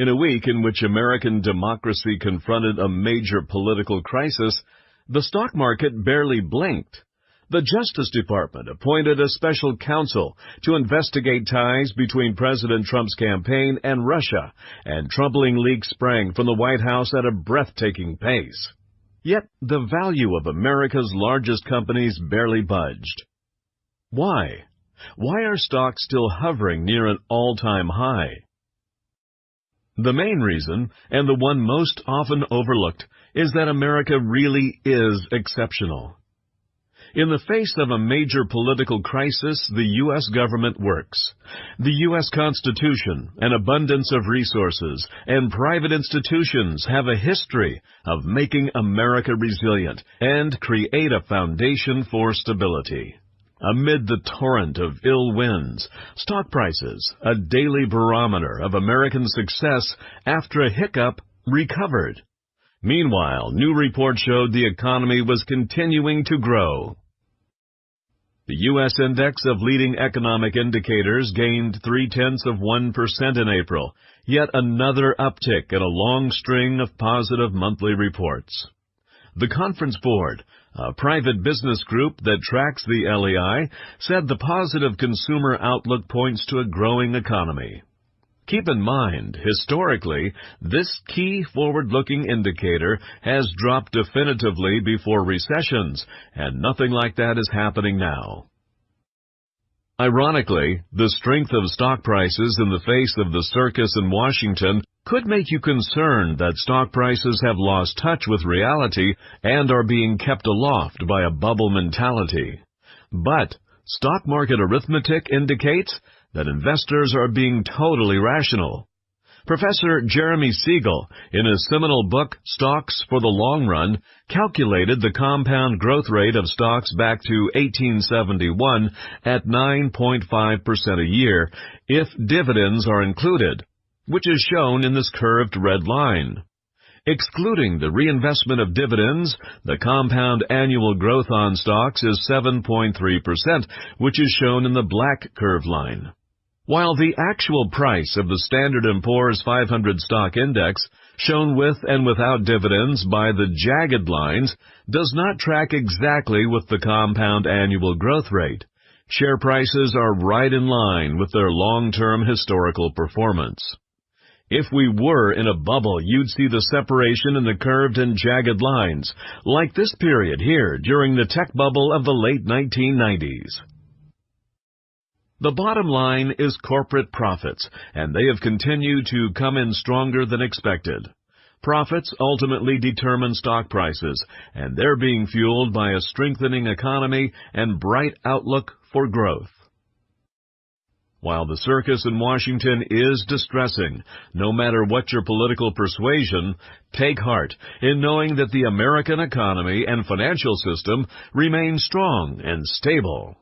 In a week in which American democracy confronted a major political crisis, the stock market barely blinked. The Justice Department appointed a special counsel to investigate ties between President Trump's campaign and Russia, and troubling leaks sprang from the White House at a breathtaking pace. Yet the value of America's largest companies barely budged. Why? Why are stocks still hovering near an all-time high? The main reason, and the one most often overlooked, is that America really is exceptional. In the face of a major political crisis, the U.S. government works. The U.S. Constitution, an abundance of resources, and private institutions have a history of making America resilient and create a foundation for stability. Amid the torrent of ill winds, stock prices, a daily barometer of American success after a hiccup, recovered. Meanwhile, new reports showed the economy was continuing to grow. The U.S. index of leading economic indicators gained 0.3% in April, yet another uptick in a long string of positive monthly reports. The Conference Board, a private business group that tracks the LEI, said the positive consumer outlook points to a growing economy. Keep in mind, historically, this key forward-looking indicator has dropped definitively before recessions, and nothing like that is happening now. Ironically, the strength of stock prices in the face of the circus in Washington could make you concerned that stock prices have lost touch with reality and are being kept aloft by a bubble mentality. But stock market arithmetic indicates that investors are being totally rational. Professor Jeremy Siegel, in his seminal book, Stocks for the Long Run, calculated the compound growth rate of stocks back to 1871 at 9.5% a year, if dividends are included, which is shown in this curved red line. Excluding the reinvestment of dividends, the compound annual growth on stocks is 7.3%, which is shown in the black curved line. While the actual price of the Standard & Poor's 500 stock index, shown with and without dividends by the jagged lines, does not track exactly with the compound annual growth rate, share prices are right in line with their long-term historical performance. If we were in a bubble, you'd see the separation in the curved and jagged lines, like this period here during the tech bubble of the late 1990s. The bottom line is corporate profits, and they have continued to come in stronger than expected. Profits ultimately determine stock prices, and they're being fueled by a strengthening economy and bright outlook for growth. While the circus in Washington is distressing, no matter what your political persuasion, take heart in knowing that the American economy and financial system remain strong and stable.